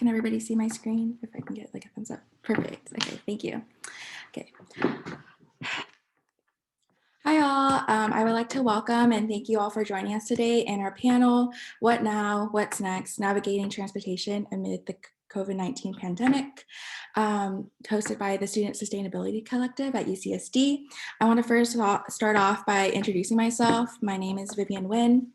Can everybody see my screen? If I can get like a thumbs up. Perfect. Okay, thank you. Okay. Hi all, I would like to welcome and thank you all for joining us today in our panel, What Now, What's Next, Navigating Transportation Amid the COVID-19 Pandemic, hosted by the Student Sustainability Collective at UCSD. I want to first start off by introducing myself. My name is Vivien Nguyen.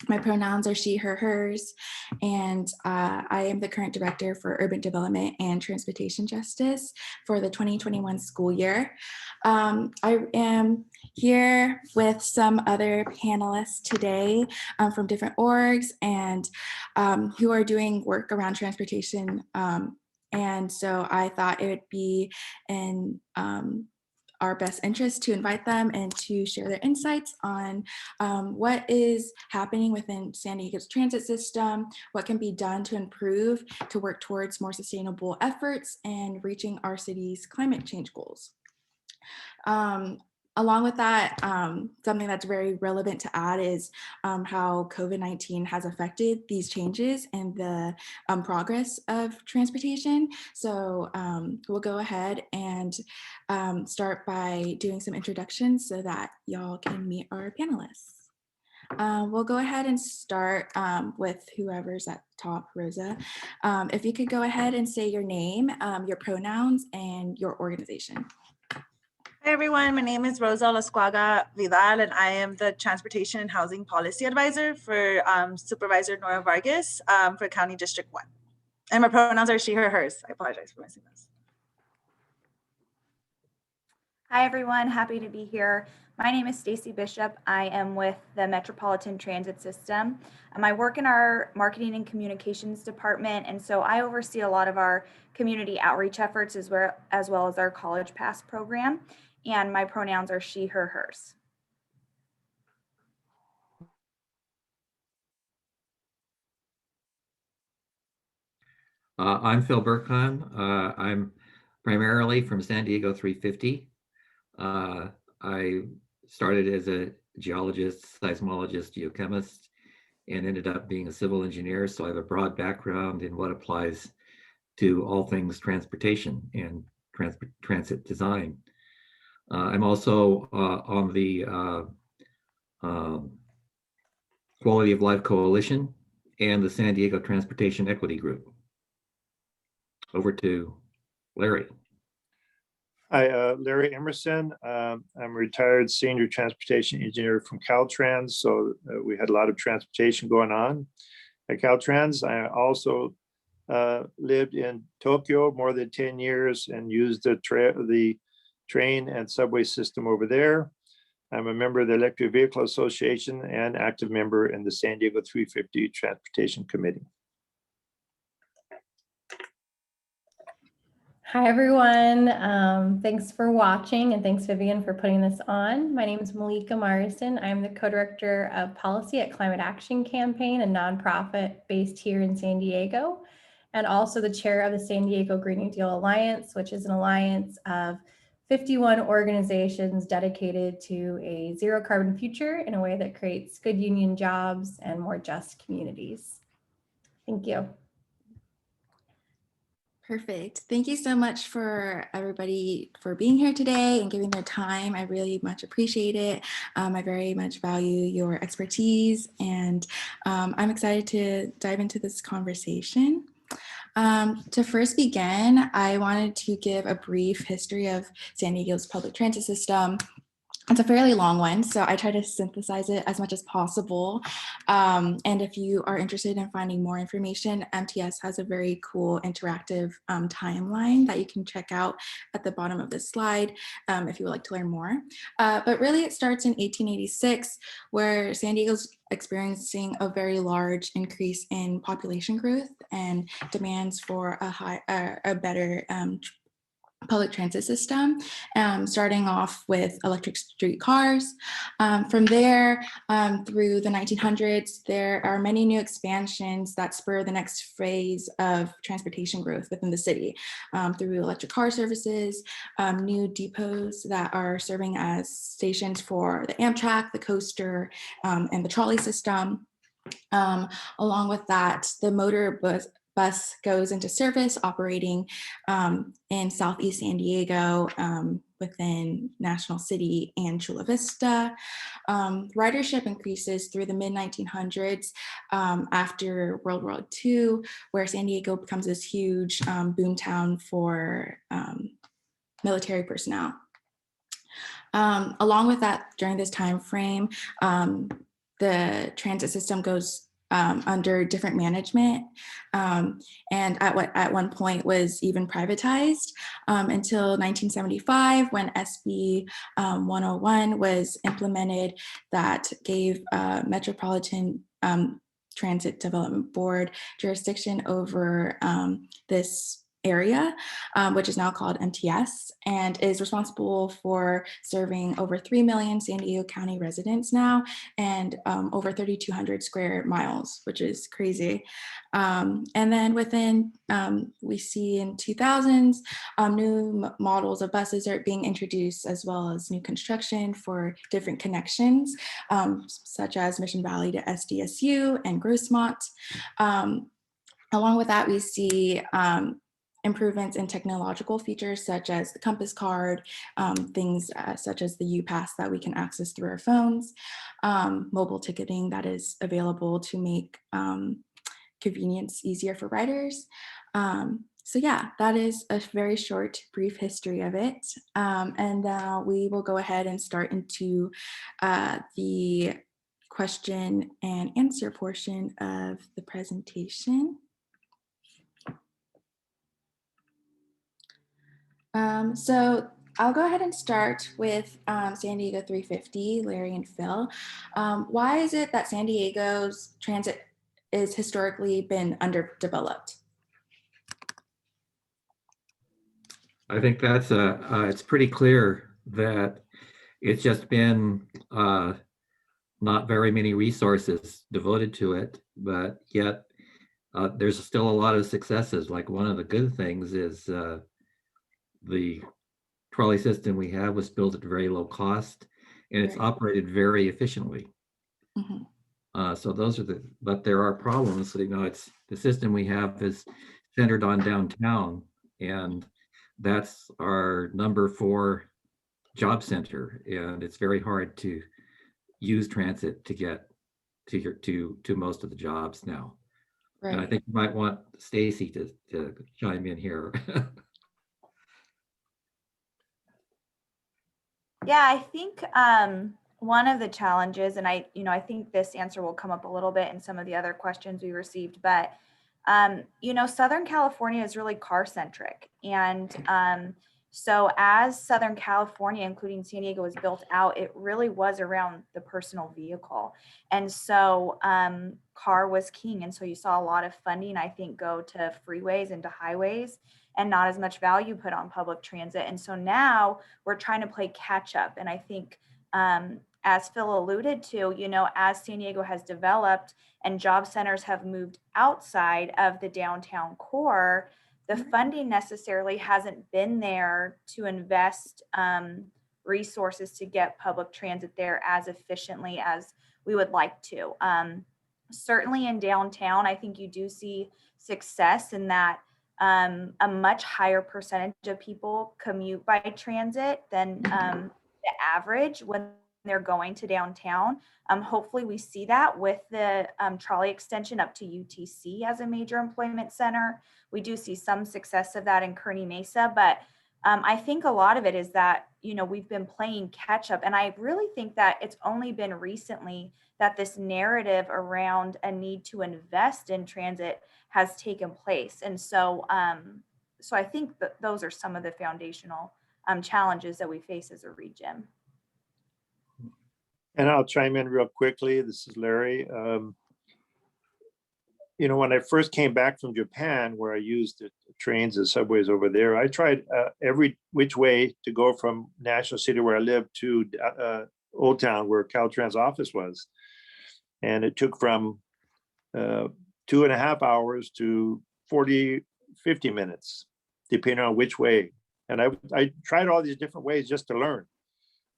My pronouns are she, her, hers, and I am the current director for Urban Development and Transportation Justice for the 2021 school year. I am here with some other panelists today from different orgs and who are doing work around transportation. And so I thought it would be in our best interest to invite them and to share their insights on what is happening within San Diego's transit system, what can be done to improve, to work towards more sustainable efforts and reaching our city's climate change goals. Along with that, something that's very relevant to add is how COVID-19 has affected these changes and the progress of transportation. So we'll go ahead and start by doing some introductions so that y'all can meet our panelists. We'll go ahead and start with whoever's at the top, Rosa. If you could go ahead and say your name, your pronouns, and your organization. Hi everyone, my name is Rosa Lasquaga Vidal and I am the Transportation and Housing Policy Advisor for Supervisor Nora Vargas for County District 1. And my pronouns are she, her, hers. I apologize for missing this. Hi everyone, happy to be here. My name is Stacy Bishop. I am with the Metropolitan Transit System. I work in our Marketing and Communications Department, and so I oversee a lot of our community outreach efforts as well as our College Pass program. And my pronouns are she, her, hers. I'm Phil Burkhan. I'm primarily from San Diego 350. I started as a geologist, seismologist, geochemist, and ended up being a civil engineer. So I have a broad background in what applies to all things transportation and transit design. I'm also on the Quality of Life Coalition and the San Diego Transportation Equity Group. Over to Larry. Hi, Larry Emerson. I'm a retired senior transportation engineer from Caltrans. So we had a lot of transportation going on at Caltrans. I also lived in Tokyo more than 10 years and used the train and subway system over there. I'm a member of the Electric Vehicle Association and active member in the San Diego 350 Transportation Committee. Hi, everyone. Thanks for watching and thanks, Vivien, for putting this on. My name is Malika Morrison. I'm the co-director of policy at Climate Action Campaign, a nonprofit based here in San Diego, and also the chair of the San Diego Green New Deal Alliance, which is an alliance of 51 organizations dedicated to a zero carbon future in a way that creates good union jobs and more just communities. Thank you. Perfect. Thank you so much for everybody for being here today and giving their time. I really much appreciate it. I very much value your expertise, and I'm excited to dive into this conversation. To first begin, I wanted to give a brief history of San Diego's public transit system. It's a fairly long one, so I try to synthesize it as much as possible. And if you are interested in finding more information, MTS has a very cool interactive timeline that you can check out at the bottom of this slide if you would like to learn more. But really it starts in 1886, where San Diego's experiencing a very large increase in population growth and demands for a better public transit system, starting off with electric streetcars. From there, through the 1900s, there are many new expansions that spur the next phase of transportation growth within the city through electric car services, new depots that are serving as stations for the Amtrak, the coaster, and the trolley system. Along with that, the motor bus goes into service, operating in Southeast San Diego, within National City and Chula Vista. Ridership increases through the mid-1900s after World War II, where San Diego becomes this huge boomtown for military personnel. Along with that, during this time frame, the transit system goes under different management, and at one point was even privatized until 1975, when SB 101 was implemented, that gave Metropolitan Transit Development Board jurisdiction over this area, which is now called MTS, and is responsible for serving over 3 million San Diego County residents now, and over 3,200 square miles, which is crazy. And then within, we see in 2000s, new models of buses are being introduced, as well as new construction for different connections, such as Mission Valley to SDSU and Grossmont. Along with that, we see improvements in technological features such as the compass card, things such as the U-Pass that we can access through our phones, mobile ticketing that is available to make convenience easier for riders. So yeah, that is a very short, brief history of it. And now we will go ahead and start into the question and answer portion of the presentation. So I'll go ahead and start with San Diego 350, Larry and Phil. Why is it that San Diego's transit is historically been underdeveloped? I think that's it's pretty clear that it's just been not very many resources devoted to it, but yet there's still a lot of successes. Like, one of the good things is the trolley system we have was built at very low cost, and it's Right. operated very efficiently. Mm-hmm. So those are but there are problems. You know, it's the system we have is centered on downtown, and that's our number 4 job center, and it's very hard to use transit to get to most of the jobs now. Right. And I think you might want Stacy to chime in here. Yeah, I think one of the challenges, and I think this answer will come up a little bit in some of the other questions we received, but Southern California is really car centric. And so as Southern California, including San Diego, was built out, it really was around the personal vehicle. And so car was king. And so you saw a lot of funding, I think, go to freeways and to highways, and not as much value put on public transit. And so now we're trying to play catch up. And I think, as Phil alluded to, as San Diego has developed and job centers have moved outside of the downtown core, the funding necessarily hasn't been there to invest resources to get public transit there as efficiently as we would like to. Certainly in downtown, I think you do see success in that a much higher percentage of people commute by transit than the average when they're going to downtown. Hopefully we see that with the trolley extension up to UTC as a major employment center. We do see some success of that in Kearny Mesa, but I think a lot of it is that, we've been playing catch up. And I really think that it's only been recently that this narrative around a need to invest in transit has taken place. And so, so I think that those are some of the foundational challenges that we face as a region. And I'll chime in real quickly. This is Larry. When I first came back from Japan, where I used the trains and subways over there, I tried every which way to go from National City, where I lived, to Old Town, where Caltrans office was. And it took from 2.5 hours to 40, 50 minutes, depending on which way. And I tried all these different ways just to learn.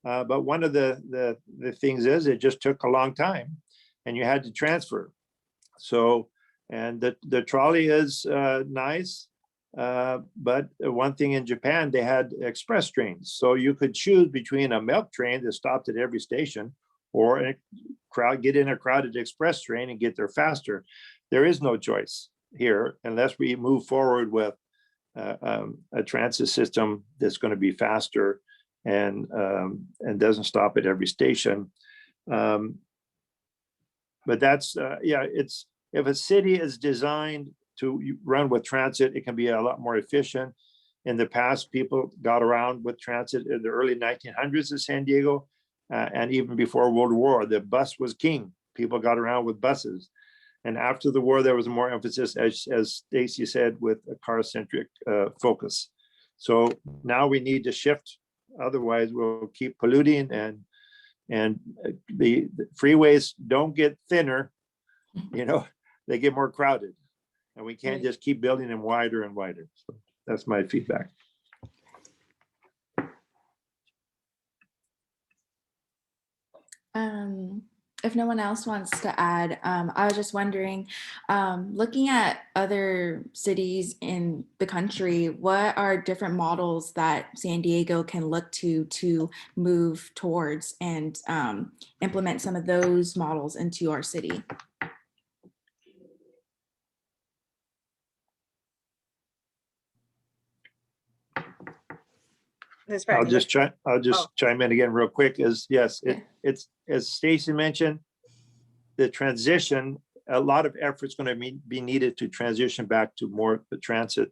But one of the things is it just took a long time, and you had to transfer. So And the trolley is nice. But one thing in Japan, they had express trains. So you could choose between a milk train that stopped at every station or get in a crowded express train and get there faster. There is no choice here unless we move forward with a transit system that's going to be faster and doesn't stop at every station. But that's it's if a city is designed to run with transit, it can be a lot more efficient. In the past, people got around with transit in the early 1900s in San Diego, and even before World War, the bus was king. People got around with buses. And after the war, there was more emphasis, as Stacy said, with a car-centric focus. So now we need to shift. Otherwise, we'll keep polluting, and the freeways don't get thinner. They get more crowded, and we can't just keep building them wider and wider. So that's my feedback. If no one else wants to add, I was just wondering, looking at other cities in the country, what are different models that San Diego can look to move towards and implement some of those models into our city? I'll just chime in again real quick. It's as Stacy mentioned, the transition, a lot of effort's going to be needed to transition back to more transit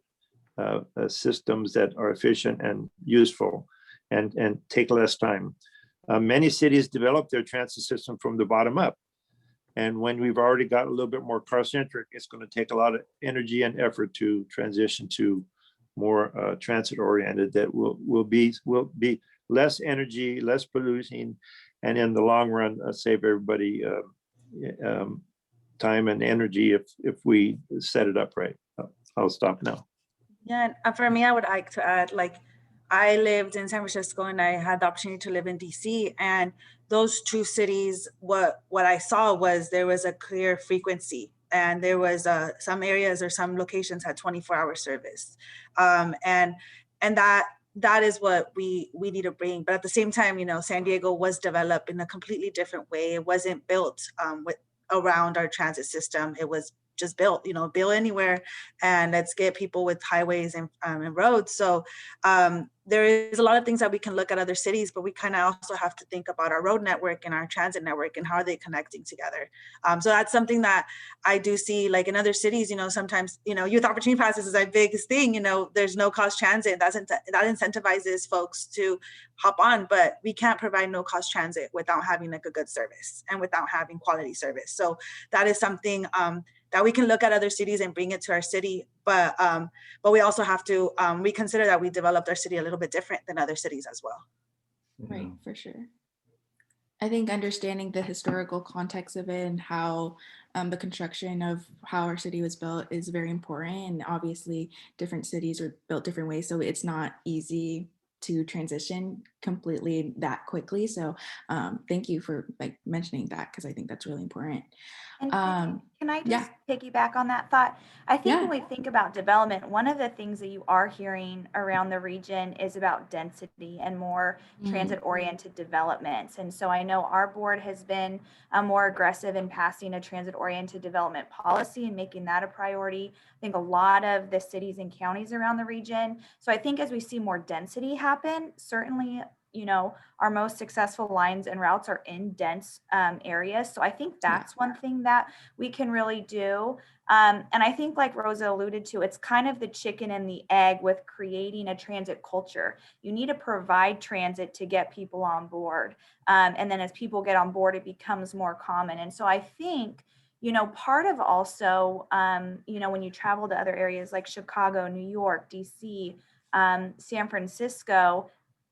systems that are efficient and useful and take less time. Many cities develop their transit system from the bottom up. And when we've already got a little bit more car-centric, it's going to take a lot of energy and effort to transition to more transit-oriented that will be less energy, less polluting, and in the long run save everybody time and energy if we set it up right. I'll stop now. Yeah, and for me, I would like to add, I lived in San Francisco and I had the opportunity to live in DC, and those two cities, what I saw was there was a clear frequency, and there was some areas or some locations had 24-hour service, and that is what we need to bring. But at the same time, San Diego was developed in a completely different way. It wasn't built around our transit system. It was just built anywhere, and let's get people with highways and roads. So there is a lot of things that we can look at other cities, but we kind of also have to think about our road network and our transit network and how are they connecting together. So that's something that I do see, like in other cities, sometimes, youth opportunity passes is our biggest thing. There's no cost transit. That incentivizes folks to hop on, but we can't provide no cost transit without having a good service and without having quality service. So that is something that we can look at other cities and bring it to our city. But we also have to reconsider that we developed our city a little bit different than other cities as well. Right, for sure. I think understanding the historical context of it and how the construction of how our city was built is very important. And obviously different cities are built different ways. So it's not easy to transition completely that quickly. So thank you for mentioning that, because I think that's really important. And can I just piggyback on that thought? I think when we think about development, one of the things that you are hearing around the region is about density and more transit-oriented developments. And so I know our board has been more aggressive in passing a transit-oriented development policy and making that a priority. I think a lot of the cities and counties around the region. So I think as we see more density happen, certainly our most successful lines and routes are in dense areas. So I think that's one thing that we can really do. And I think, like Rosa alluded to, it's kind of the chicken and the egg with creating a transit culture. You need to provide transit to get people on board. And then as people get on board, it becomes more common. And so I think, part of also, when you travel to other areas like Chicago, New York, DC, San Francisco,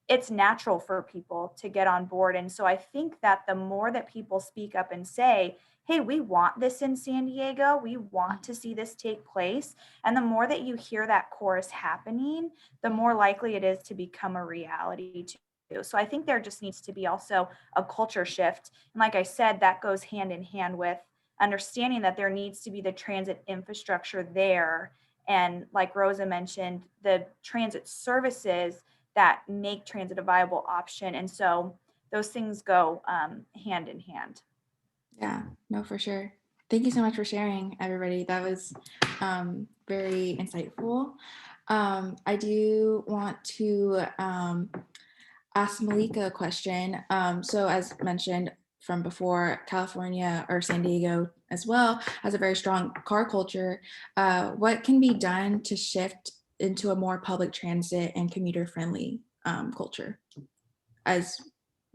it's natural for people to get on board. And so I think that the more that people speak up and say, hey, we want this in San Diego, we want to see this take place, and the more that you hear that chorus happening, the more likely it is to become a reality too. So I think there just needs to be also a culture shift. And like I said, that goes hand in hand with understanding that there needs to be the transit infrastructure there. And like Rosa mentioned, the transit services that make transit a viable option. And so those things go hand in hand. Yeah, no, for sure. Thank you so much for sharing, everybody. That was very insightful. I do want to ask Malika a question. So as mentioned from before, California or San Diego as well has a very strong car culture. What can be done to shift into a more public transit and commuter friendly culture as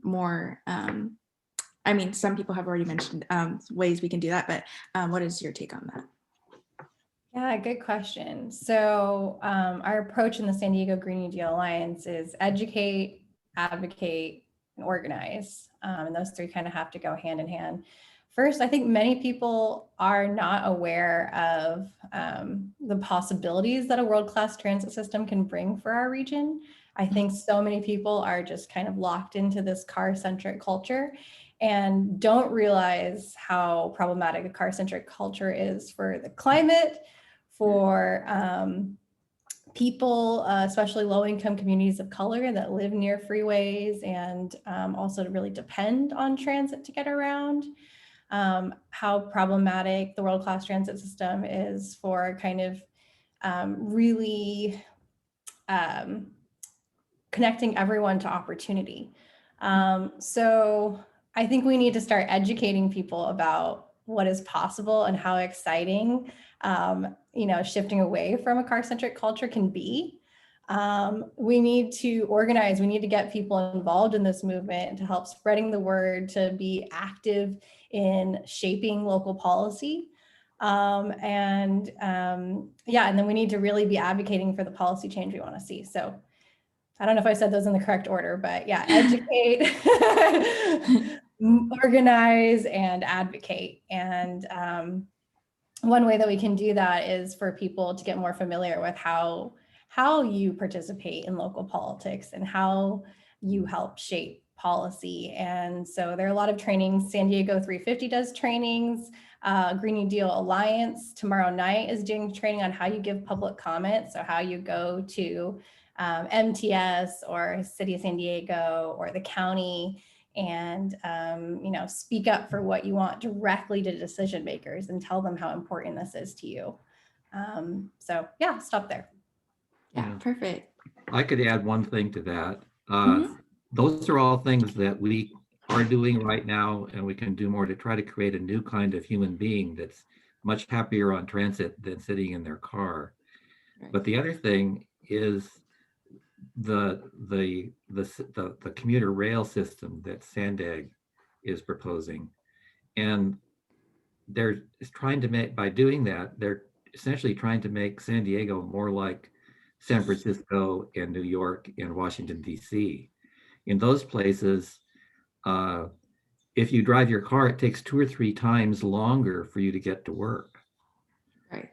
more, I mean, some people have already mentioned ways we can do that, but what is your take on that? Yeah, good question. So our approach in the San Diego Green New Deal Alliance is educate, advocate, and organize. And those three kind of have to go hand in hand. First, I think many people are not aware of the possibilities that a world-class transit system can bring for our region. I think so many people are just kind of locked into this car-centric culture and don't realize how problematic a car-centric culture is for the climate, for people, especially low-income communities of color that live near freeways and also to really depend on transit to get around. How problematic the world-class transit system is for kind of really connecting everyone to opportunity. So I think we need to start educating people about what is possible and how exciting, shifting away from a car-centric culture can be. We need to organize, we need to get people involved in this movement to help spreading the word, to be active in shaping local policy. And then we need to really be advocating for the policy change we want to see. So I don't know if I said those in the correct order, but yeah, educate, organize, and advocate. And one way that we can do that is for people to get more familiar with how you participate in local politics and how you help shape policy. And so there are a lot of trainings. San Diego 350 does trainings. Green New Deal Alliance tomorrow night is doing training on how you give public comment. So how you go to MTS or City of San Diego or the county and speak up for what you want directly to decision makers and tell them how important this is to you. So yeah, stop there. Yeah, perfect. I could add one thing to that. Mhm. Those are all things that we are doing right now, and we can do more to try to create a new kind of human being that's much happier on transit than sitting in their car. Right. But the other thing is the commuter rail system that Sandag is proposing, and they're trying to make, by doing that, they're essentially trying to make San Diego more like San Francisco and New York and Washington, D.C. In those places, if you drive your car, it takes 2 or 3 times longer for you to get to work. Right.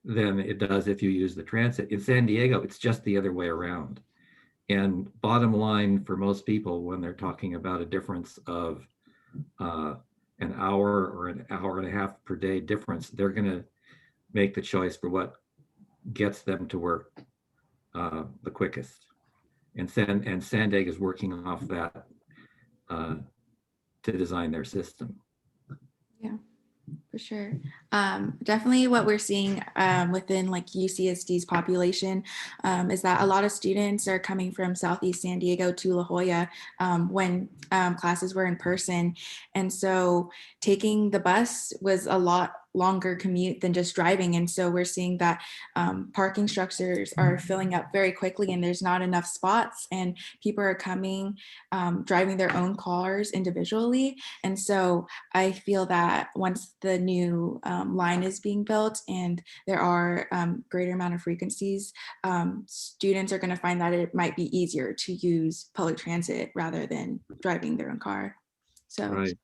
Than it does if you use the transit. In San Diego, it's just the other way around. And bottom line for most people, when they're talking about a difference of an hour or an hour and a half per day difference, they're going to make the choice for what gets them to work the quickest. And Sandag is working off that to design their system. Yeah, for sure. Definitely what we're seeing within like UCSD's population is that a lot of students are coming from Southeast San Diego to La Jolla when classes were in person. And so taking the bus was a lot longer commute than just driving. And so we're seeing that parking structures are filling up very quickly and there's not enough spots and people are coming, driving their own cars individually. And so I feel that once the new line is being built and there are greater amount of frequencies, students are going to find that it might be easier to use public transit rather than driving their own car. So right.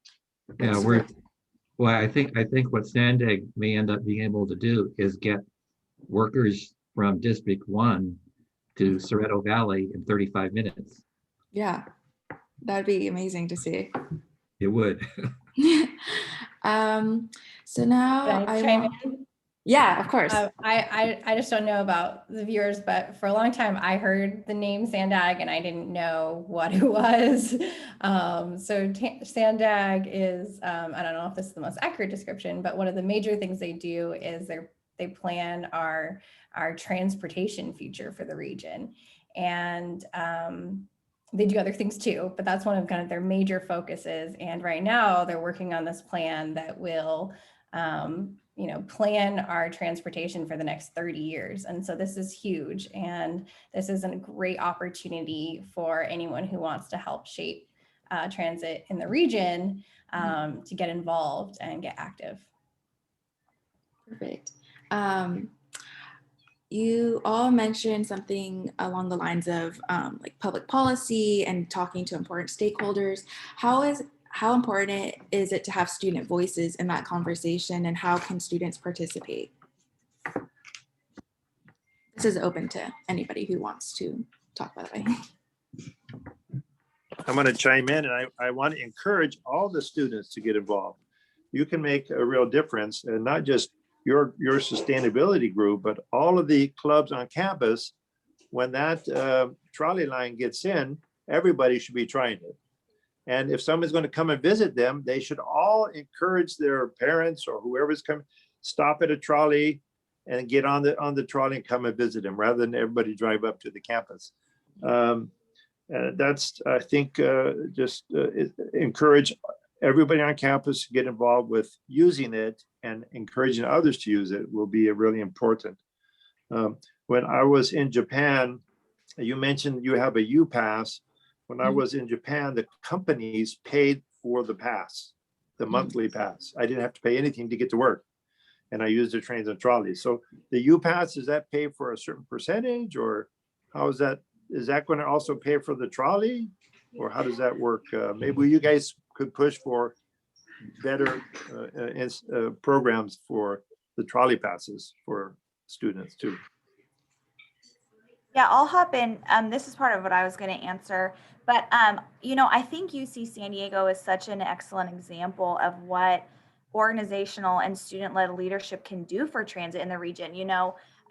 Yeah, I think what Sandag may end up being able to do is get workers from District 1 to Cerrito Valley in 35 minutes. Yeah, that'd be amazing to see. It would. So now Can I I chime want, in? yeah, of course. I just don't know about the viewers, but for a long time I heard the name Sandag and I didn't know what it was. Sandag is, I don't know if this is the most accurate description, but one of the major things they do is they plan our transportation future for the region. And they do other things too, but that's one of kind of their major focuses. And right now they're working on this plan that will plan our transportation for the next 30 years. And so this is huge. And this is a great opportunity for anyone who wants to help shape transit in the region to get involved and get active. Perfect. You all mentioned something along the lines of like public policy and talking to important stakeholders. How important is it to have student voices in that conversation, and how can students participate? This is open to anybody who wants to talk, by the way. I'm going to chime in, and I want to encourage all the students to get involved. You can make a real difference, and not just your sustainability group, but all of the clubs on campus. When that trolley line gets in, everybody should be trying it. And if someone's going to come and visit them, they should all encourage their parents or whoever's coming, stop at a trolley and get on the trolley and come and visit them, rather than everybody drive up to the campus. That's, I think, encourage everybody on campus to get involved with using it, and encouraging others to use it will be really important. When I was in Japan, you mentioned you have a U-Pass. When I was in Japan, the companies paid for the pass, the monthly pass. I didn't have to pay anything to get to work. And I used the trains and trolleys. So the U-Pass, does that pay for a certain percentage, or how is that? Is that going to also pay for the trolley, or how does that work? Maybe you guys could push for better programs for the trolley passes for students too. Yeah, I'll hop in. This is part of what I was going to answer. But, I think UC San Diego is such an excellent example of what organizational and student-led leadership can do for transit in the region.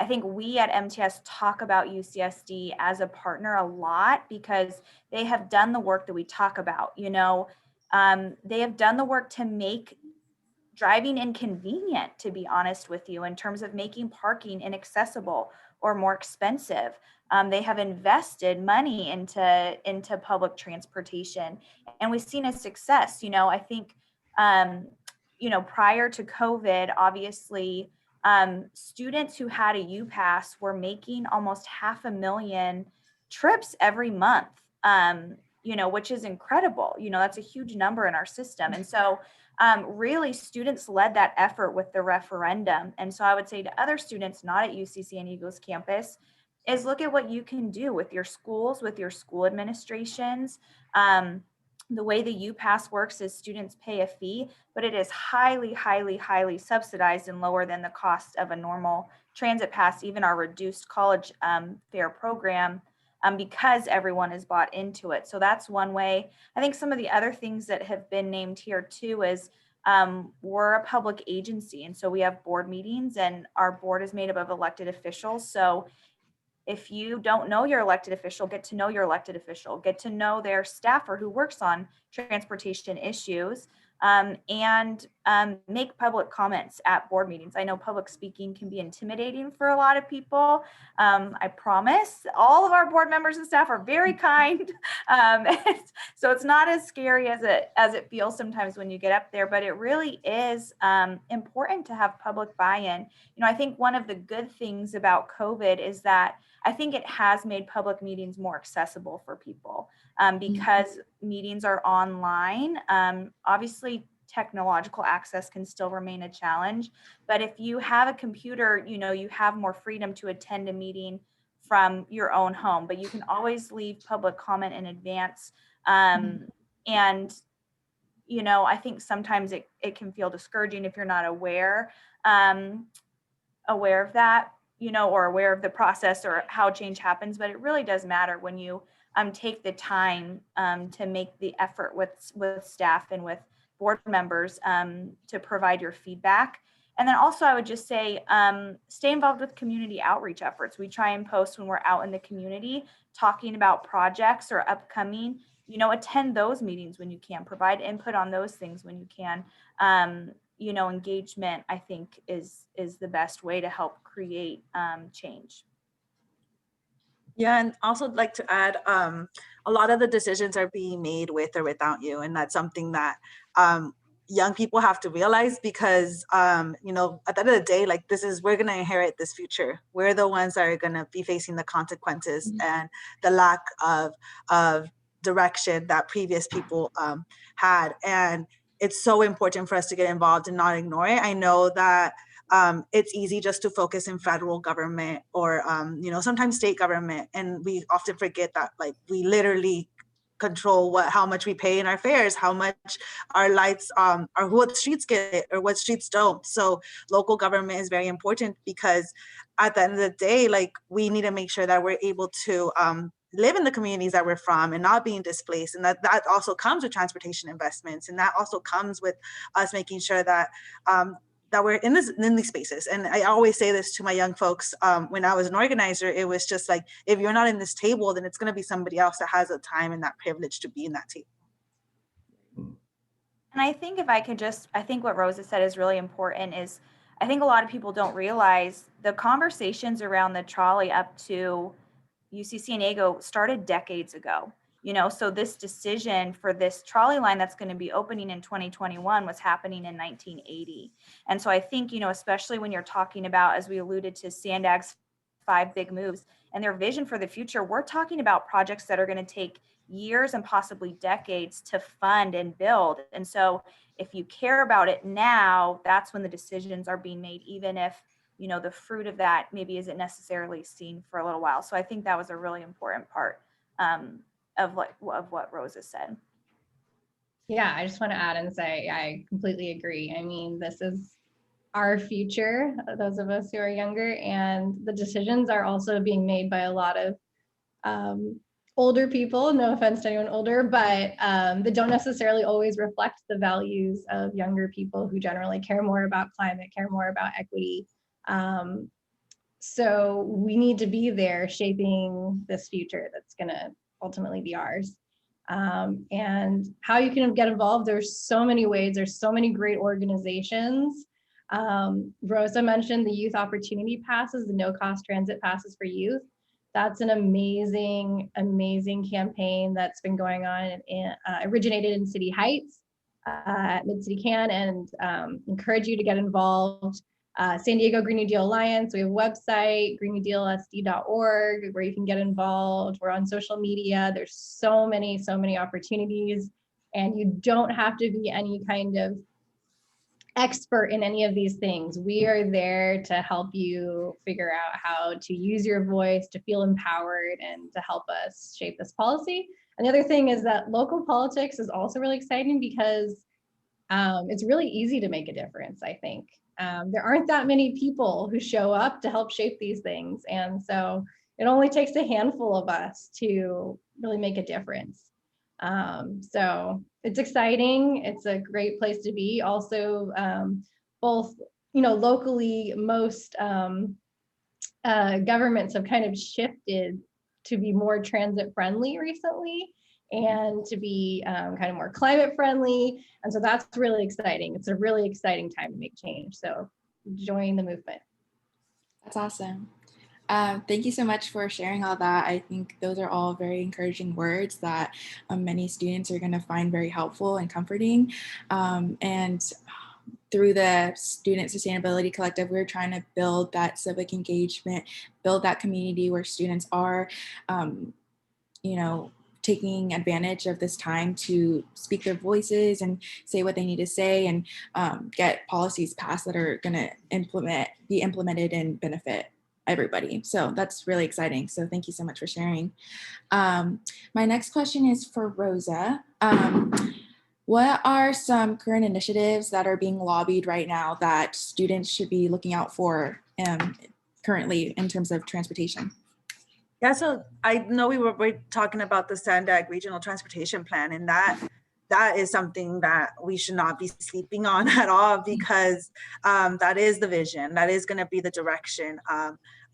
I think we at MTS talk about UCSD as a partner a lot because they have done the work that we talk about. They have done the work to make driving inconvenient, to be honest with you, in terms of making parking inaccessible or more expensive. They have invested money into public transportation, and we've seen a success. I think, prior to COVID, obviously, students who had a U-Pass were making almost 500,000 trips every month, which is incredible. That's a huge number in our system. And so really students led that effort with the referendum. And so I would say to other students not at UC San Diego's campus is look at what you can do with your schools, with your school administrations. The way the U-Pass works is students pay a fee, but it is highly, highly, highly subsidized and lower than the cost of a normal transit pass, even our reduced college fare program, because everyone is bought into it. So that's one way. I think some of the other things that have been named here too is we're a public agency. And so we have board meetings, and our board is made up of elected officials. So if you don't know your elected official, get to know your elected official, get to know their staffer who works on transportation issues, and make public comments at board meetings. I know public speaking can be intimidating for a lot of people. I promise all of our board members and staff are very kind. So it's not as scary as it feels sometimes when you get up there, but it really is important to have public buy-in. I think one of the good things about COVID is that I think it has made public meetings more accessible for people because meetings are online. Obviously, technological access can still remain a challenge, but if you have a computer, you have more freedom to attend a meeting from your own home, but you can always leave public comment in advance. And I think sometimes it can feel discouraging if you're not aware of that, or aware of the process or how change happens, but it really does matter when you take the time to make the effort with staff and with board members to provide your feedback. And then also I would just say, stay involved with community outreach efforts. We try and post when we're out in the community talking about projects or upcoming, attend those meetings when you can, provide input on those things when you can. Engagement, I think, is the best way to help create change. Yeah, and also I'd like to add, a lot of the decisions are being made with or without you. And that's something that young people have to realize, because, at the end of the day, like, we're going to inherit this future. We're the ones that are going to be facing the consequences and the lack of direction that previous people had. And it's so important for us to get involved and not ignore it. I know that it's easy just to focus in federal government or, sometimes state government. And we often forget that, like, we literally control how much we pay in our fares, how much our lights or what streets get or what streets don't. So local government is very important, because at the end of the day, like, we need to make sure that we're able to live in the communities that we're from and not being displaced. And that also comes with transportation investments. And that also comes with us making sure that that we're in these spaces. And I always say this to my young folks. When I was an organizer, it was just like, if you're not in this table, then it's going to be somebody else that has the time and that privilege to be in that table. And I think I think what Rosa said is really important. Is I think a lot of people don't realize the conversations around the trolley up to UC San Diego started decades ago. So this decision for this trolley line that's going to be opening in 2021 was happening in 1980. And so I think, especially when you're talking about, as we alluded to, Sandag's 5 big moves and their vision for the future, we're talking about projects that are going to take years and possibly decades to fund and build. And so if you care about it now, that's when the decisions are being made, even if the fruit of that maybe isn't necessarily seen for a little while. So I think that was a really important part of what Rosa said. Yeah, I just want to add and say I completely agree. I mean, this is our future, those of us who are younger, and the decisions are also being made by a lot of older people, no offense to anyone older, but that don't necessarily always reflect the values of younger people who generally care more about climate, care more about equity. So we need to be there shaping this future that's going to ultimately be ours. And how you can get involved, there's so many ways, there's so many great organizations. Rosa mentioned the youth opportunity passes, the no-cost transit passes for youth. That's an amazing, amazing campaign that's been going on and originated in City Heights at Mid-City Can, and encourage you to get involved. San Diego Green New Deal Alliance, we have a website, greennewdealsd.org, where you can get involved. We're on social media. There's so many opportunities, and you don't have to be any kind of expert in any of these things. We are there to help you figure out how to use your voice, to feel empowered, and to help us shape this policy. And the other thing is that local politics is also really exciting, because it's really easy to make a difference, I think. There aren't that many people who show up to help shape these things. And so it only takes a handful of us to really make a difference. So it's exciting. It's a great place to be. Also, both, locally, most governments have kind of shifted to be more transit friendly recently, and to be kind of more climate friendly. And so that's really exciting. It's a really exciting time to make change. So join the movement. That's awesome. Thank you so much for sharing all that. I think those are all very encouraging words that many students are going to find very helpful and comforting. And through the Student Sustainability Collective, we're trying to build that civic engagement, build that community where students are, taking advantage of this time to speak their voices and say what they need to say, and get policies passed that are going to be implemented and benefit everybody. So that's really exciting. So thank you so much for sharing. My next question is for Rosa. What are some current initiatives that are being lobbied right now that students should be looking out for currently in terms of transportation? Yeah, so I know we were talking about the Sandag Regional Transportation Plan, and that that is something that we should not be sleeping on at all, because that is the vision. That is going to be the direction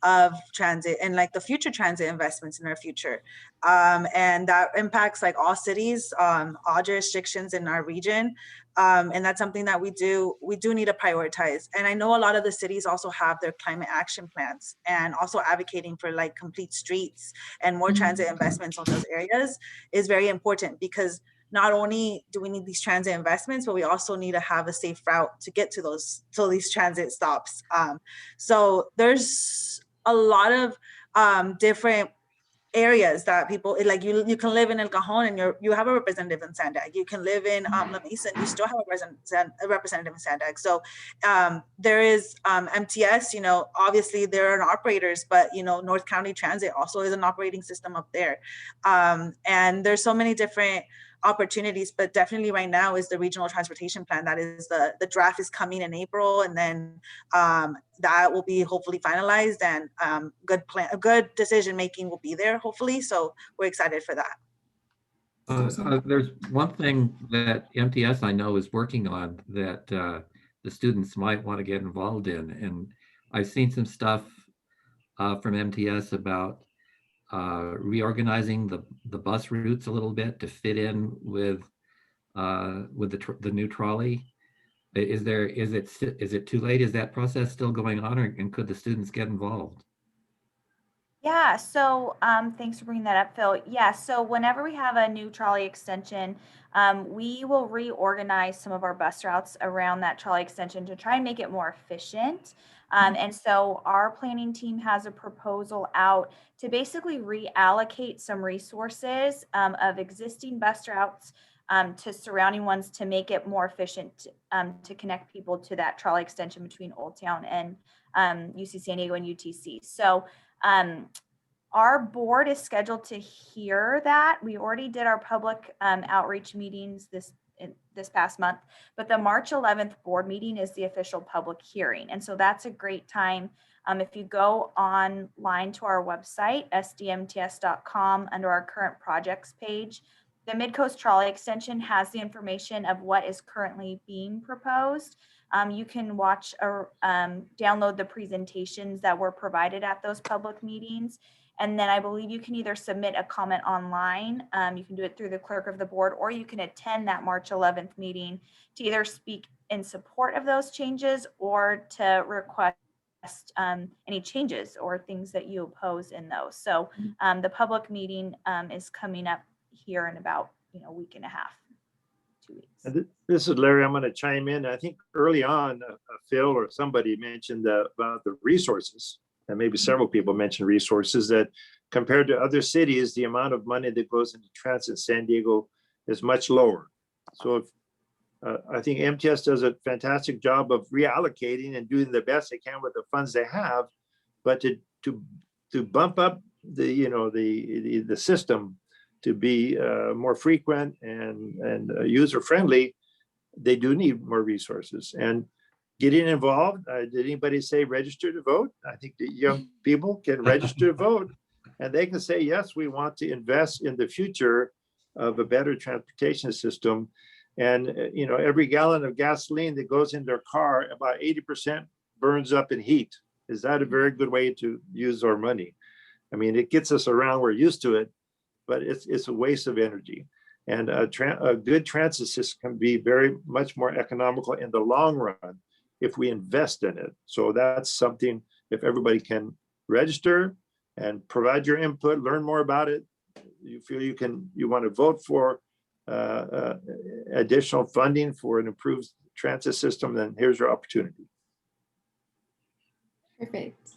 of transit and like the future transit investments in our future. And that impacts like all cities, all jurisdictions in our region. And that's something that we do need to prioritize. And I know a lot of the cities also have their climate action plans, and also advocating for like complete streets and more transit investments on those areas is very important, because not only do we need these transit investments, but we also need to have a safe route to get to these transit stops. So there's a lot of different areas that people like. You can live in El Cajon and you have a representative in Sandag. You can live in La Mesa and you still have a representative in Sandag. So there is MTS, obviously there are operators, but North County Transit also is an operating system up there. And there's so many different opportunities, but definitely right now is the regional transportation plan. That is the draft is coming in April, and then that will be hopefully finalized, and good decision making will be there hopefully. So we're excited for that. There's one thing that MTS I know is working on that the students might want to get involved in, and I've seen some stuff from MTS about reorganizing the bus routes a little bit to fit in with the new trolley. Is it too late? Is that process still going on, and could the students get involved? Yeah, so thanks for bringing that up, Phil. Yeah, so whenever we have a new trolley extension, we will reorganize some of our bus routes around that trolley extension to try and make it more efficient. And so our planning team has a proposal out to basically reallocate some resources of existing bus routes to surrounding ones to make it more efficient to connect people to that trolley extension between Old Town and UC San Diego and UTC. So our board is scheduled to hear that. We already did our public outreach meetings this past month, but the March 11th board meeting is the official public hearing. And so that's a great time. If you go online to our website, sdmts.com, under our current projects page, the Midcoast Trolley Extension has the information of what is currently being proposed. You can watch or download the presentations that were provided at those public meetings. And then I believe you can either submit a comment online, you can do it through the clerk of the board, or you can attend that March 11th meeting to either speak in support of those changes or to request any changes or things that you oppose in those. So the public meeting is coming up here in about a week and a half, 2 weeks. This is Larry. I'm going to chime in. I think early on, Phil or somebody mentioned about the resources, and maybe several people mentioned resources, that compared to other cities, the amount of money that goes into transit in San Diego is much lower. So if, I think MTS does a fantastic job of reallocating and doing the best they can with the funds they have, but to bump up the system to be more frequent and user friendly, they do need more resources. And getting involved, did anybody say register to vote? I think the young people can register to vote, and they can say, yes, we want to invest in the future of a better transportation system. And every gallon of gasoline that goes into their car, about 80% burns up in heat. Is that a very good way to use our money? I mean, it gets us around, we're used to it, but it's a waste of energy. And a good transit system can be very much more economical in the long run if we invest in it. So that's something, if everybody can register and provide your input, learn more about it, you feel you want to vote for additional funding for an improved transit system, then here's your opportunity. Perfect.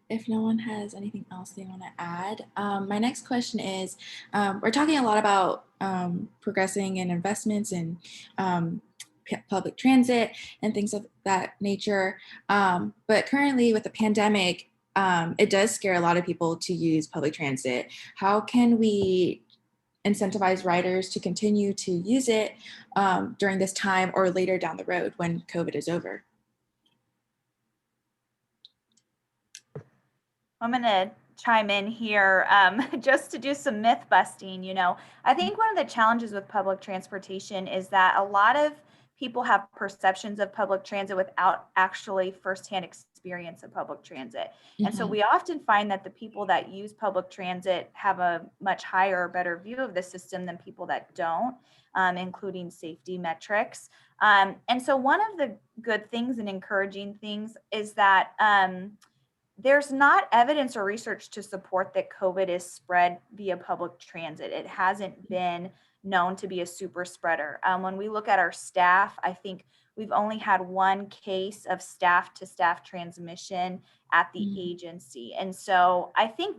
If no one has anything else they want to add, my next question is, we're talking a lot about progressing in investments in public transit and things of that nature. But currently with the pandemic, it does scare a lot of people to use public transit. How can we incentivize riders to continue to use it during this time or later down the road when COVID is over? I'm going to chime in here just to do some myth busting. I think one of the challenges with public transportation is that a lot of people have perceptions of public transit without actually firsthand experience of public transit. And so we often find that the people that use public transit have a much higher or better view of the system than people that don't, including safety metrics. And so one of the good things and encouraging things is that there's not evidence or research to support that COVID is spread via public transit. It hasn't been known to be a super spreader. When we look at our staff, I think we've only had one case of staff to staff transmission at the agency. And so I think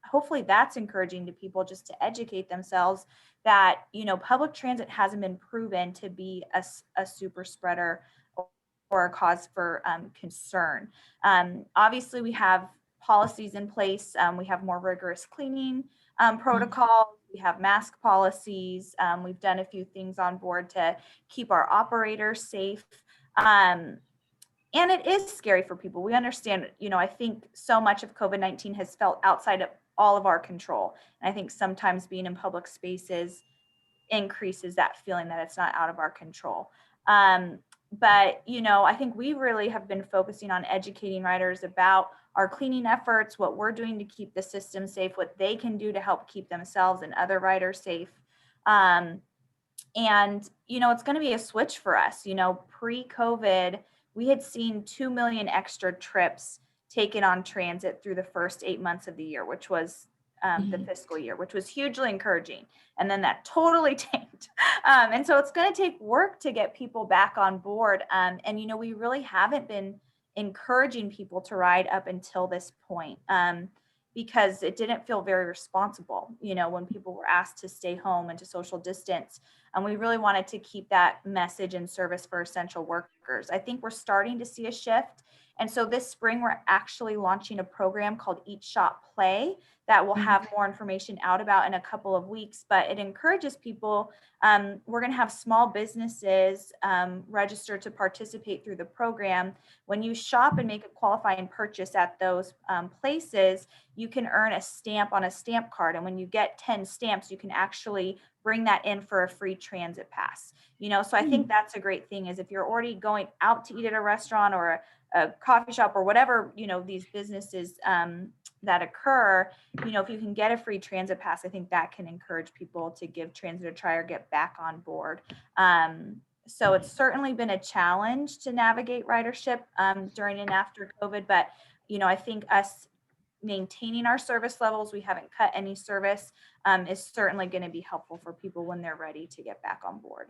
hopefully that's encouraging to people just to educate themselves that, public transit hasn't been proven to be a super spreader or a cause for concern. Obviously, we have policies in place. We have more rigorous cleaning protocols. We have mask policies. We've done a few things on board to keep our operators safe. And it is scary for people. We understand, I think so much of COVID-19 has felt outside of all of our control. And I think sometimes being in public spaces increases that feeling that it's not out of our control. But, I think we really have been focusing on educating riders about our cleaning efforts, what we're doing to keep the system safe, what they can do to help keep themselves and other riders safe. And, it's going to be a switch for us. Pre-COVID, we had seen 2 million extra trips taken on transit through the first 8 months of the year, which was the fiscal year, which was hugely encouraging. And then that totally tanked. And so it's going to take work to get people back on board. And, we really haven't been encouraging people to ride up until this point because it didn't feel very responsible, when people were asked to stay home and to social distance. And we really wanted to keep that message and service for essential workers. I think we're starting to see a shift. And so this spring, we're actually launching a program called Eat, Shop, Play that we'll have more information out about in a couple of weeks, but it encourages people. We're going to have small businesses register to participate through the program. When you shop and make a qualifying purchase at those places, you can earn a stamp on a stamp card. And when you get 10 stamps, you can actually bring that in for a free transit pass. So I think that's a great thing is if you're already going out to eat at a restaurant or a coffee shop or whatever, these businesses that occur, if you can get a free transit pass, I think that can encourage people to give transit a try or get back on board. So it's certainly been a challenge to navigate ridership during and after COVID, but, I think us maintaining our service levels, we haven't cut any service, is certainly going to be helpful for people when they're ready to get back on board.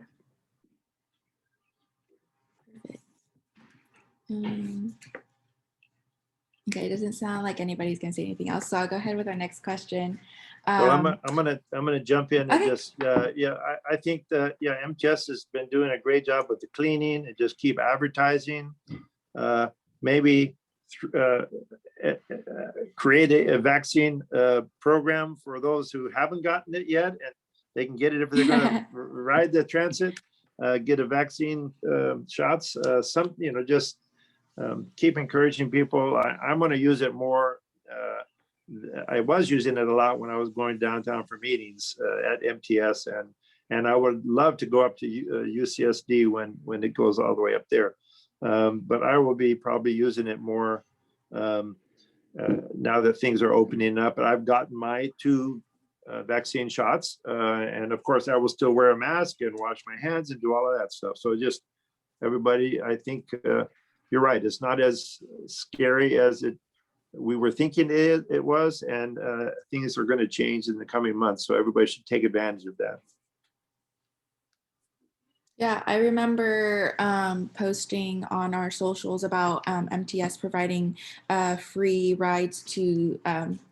Okay, it doesn't sound like anybody's going to say anything else, so I'll go ahead with our next question. Well, I'm gonna jump in and Okay. just I think that MTS has been doing a great job with the cleaning and just keep advertising. Maybe create a vaccine program for those who haven't gotten it yet, and they can get it if they're going to ride the transit. Get a vaccine shots. Just keep encouraging people. I'm going to use it more. I was using it a lot when I was going downtown for meetings at MTS, and I would love to go up to UCSD when it goes all the way up there. But I will be probably using it more now that things are opening up. But I've gotten my 2 vaccine shots, and of course I will still wear a mask and wash my hands and do all of that stuff. So just everybody, I think you're right. It's not as scary as we were thinking it was, and things are going to change in the coming months. So everybody should take advantage of that. Yeah, I remember posting on our socials about MTS providing free rides to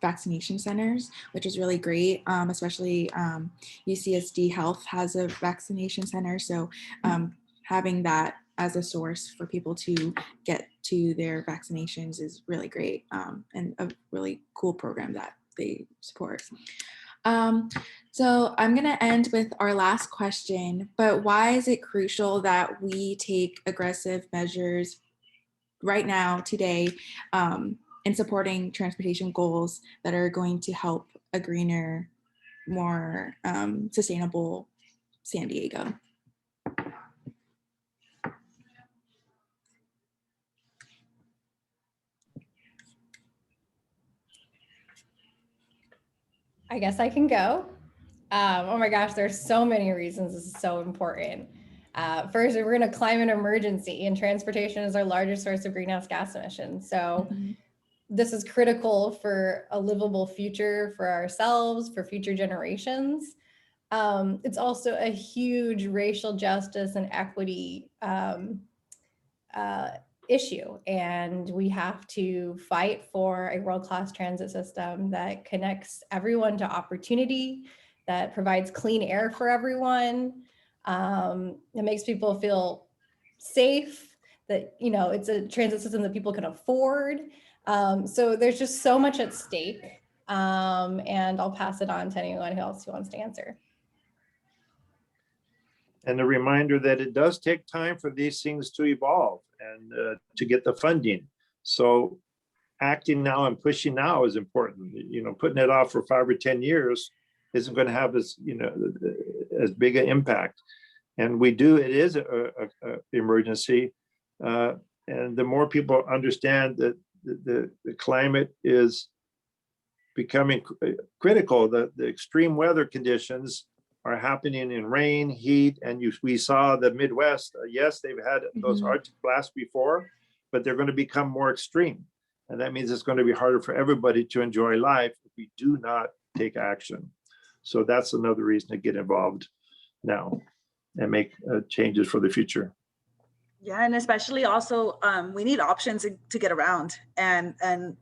vaccination centers, which is really great, especially UCSD Health has a vaccination center. So having that as a source for people to get to their vaccinations is really great, and a really cool program that they support. So I'm going to end with our last question, but why is it crucial that we take aggressive measures right now, today, in supporting transportation goals that are going to help a greener, more sustainable San Diego. I guess I can go. Oh my gosh, there's so many reasons this is so important. First, we're in a climate emergency, and transportation is our largest source of greenhouse gas emissions. So this is critical for a livable future for ourselves, for future generations. It's also a huge racial justice and equity issue, and we have to fight for a world-class transit system that connects everyone to opportunity, that provides clean air for everyone, that makes people feel safe, that, you know, it's a transit system that people can afford. So there's just so much at stake, and I'll pass it on to anyone else who wants to answer. And a reminder that it does take time for these things to evolve and to get the funding. So acting now and pushing now is important. You know, putting it off for 5 or 10 years isn't going to have as, you know, as big an impact. And it is a emergency. And the more people understand that the climate is becoming critical, the extreme weather conditions are happening in rain, heat, and we saw the Midwest. Yes, they've had those Arctic blasts before, but they're going to become more extreme. And that means it's going to be harder for everybody to enjoy life if we do not take action. So that's another reason to get involved now and make changes for the future. Yeah, and especially also we need options to get around, and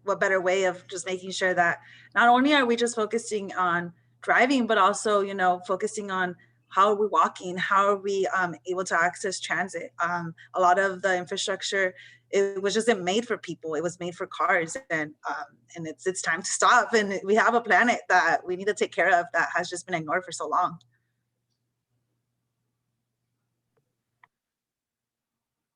what better way of just making sure that not only are we just focusing on driving, but also, you know, focusing on how are we walking, how are we able to access transit. A lot of the infrastructure, it was just made for people, it was made for cars, and it's time to stop. And we have a planet that we need to take care of that has just been ignored for so long.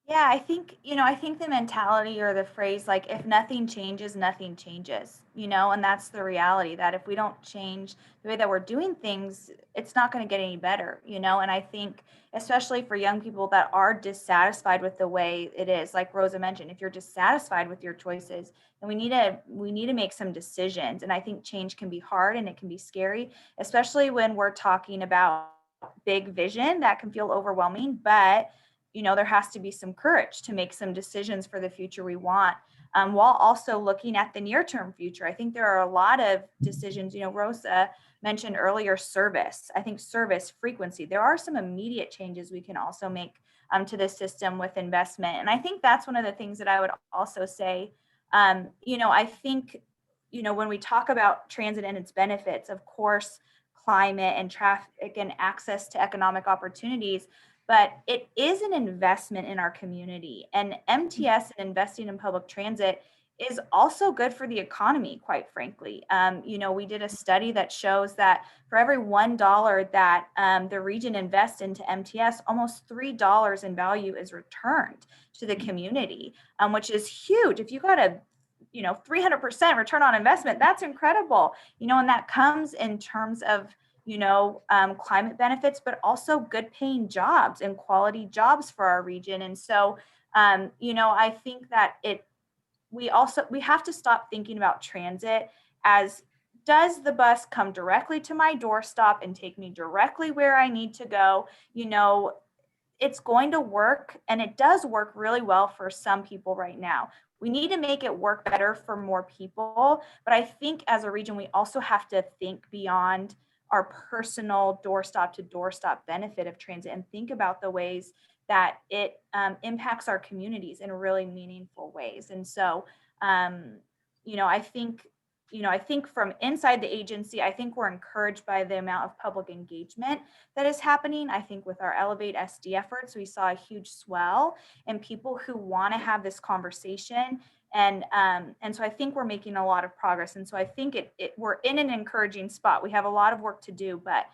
Yeah, I think, you know, I think the mentality or the phrase, like, if nothing changes, nothing changes, you know, and that's the reality, that if we don't change the way that we're doing things, it's not going to get any better, you know. And I think, especially for young people that are dissatisfied with the way it is, like Rosa mentioned, if you're dissatisfied with your choices, then we need to make some decisions. And I think change can be hard and it can be scary, especially when we're talking about big vision that can feel overwhelming. But you know, there has to be some courage to make some decisions for the future we want, while also looking at the near-term future. I think there are a lot of decisions, you know, Rosa mentioned earlier, service. I think service frequency. There are some immediate changes we can also make to this system with investment. And I think that's one of the things that I would also say, you know, I think, you know, when we talk about transit and its benefits, of course, climate and traffic and access to economic opportunities, but it is an investment in our community. And MTS and investing in public transit is also good for the economy, quite frankly. You know, we did a study that shows that for every $1 that the region invests into MTS, almost $3 in value is returned to the community, which is huge. If you got a 300% return on investment, that's incredible. You know, and that comes in terms of, you know, climate benefits, but also good paying jobs and quality jobs for our region. And so, you know, I think that we have to stop thinking about transit as, does the bus come directly to my doorstep and take me directly where I need to go? You know, it's going to work, and it does work really well for some people right now. We need to make it work better for more people. But I think as a region, we also have to think beyond our personal doorstop to doorstep benefit of transit and think about the ways that it impacts our communities in really meaningful ways. And so, you know, I think from inside the agency, I think we're encouraged by the amount of public engagement that is happening. I think with our Elevate SD efforts, we saw a huge swell in people who want to have this conversation. And so I think we're making a lot of progress. And so I think we're in an encouraging spot. We have a lot of work to do, but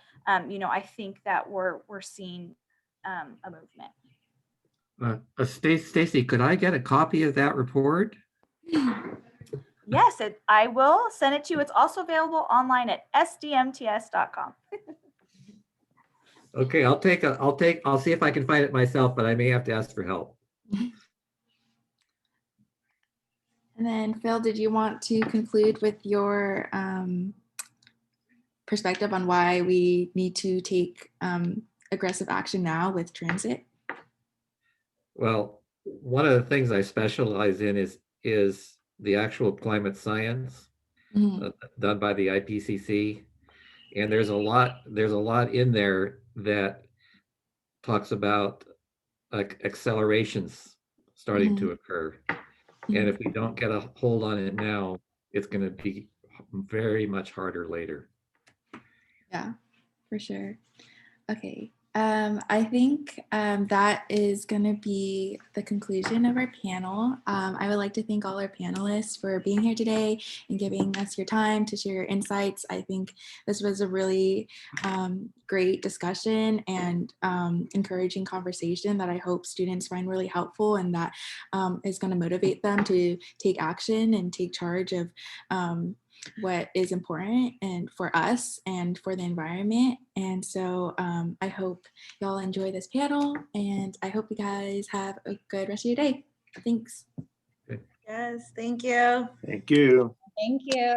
you know, I think that we're seeing a movement. Stacy, could I get a copy of that report? Yes, I will send it to you. It's also available online at sdmts.com. Okay, I'll see if I can find it myself, but I may have to ask for help. And then Phil, did you want to conclude with your perspective on why we need to take aggressive action now with transit? Well, one of the things I specialize in is the actual climate science done by the IPCC. And there's a lot in there that talks about accelerations starting to occur. And if we don't get a hold on it now, it's going to be very much harder later. Yeah, for sure. Okay. I think that is going to be the conclusion of our panel. I would like to thank all our panelists for being here today and giving us your time to share your insights. I think this was a really great discussion and encouraging conversation that I hope students find really helpful, and that is going to motivate them to take action and take charge of what is important and for us and for the environment. And so I hope y'all enjoy this panel, and I hope you guys have a good rest of your day. Thanks. Yes, thank you. Thank you. Thank you.